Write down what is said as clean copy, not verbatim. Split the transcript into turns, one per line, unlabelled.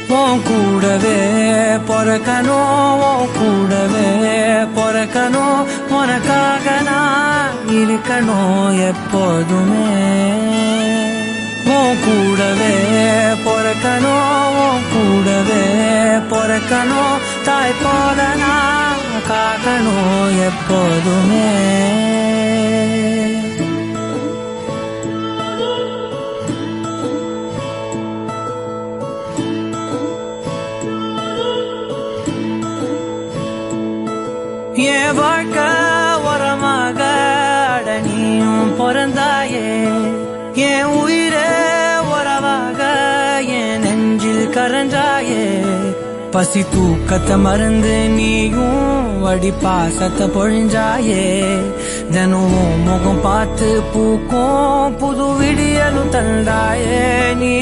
உன் கூடவே பொறக்கணும், உன் கூடவே பொறக்கணும், உனக்காக நான் இருக்கணும் எப்போதுமே. உன் கூடவே பொறக்கணும், உன் கூடவே பொறக்கணும், தாய் போல நான் காக்கணும் எப்போதுமே. என் வாழ்க்கை உரமாக அடனியும் பிறந்தாயே, என் உயிரே உறவாக என் நெஞ்சில் கரஞ்சாயே. பசி தூக்கத்தை மறந்து நீயும் வடி பாசத்தை பொழிஞ்சாயே. தினமும் முகம் பார்த்து பூக்கும் புது விடியலும் தந்தாயே. நீ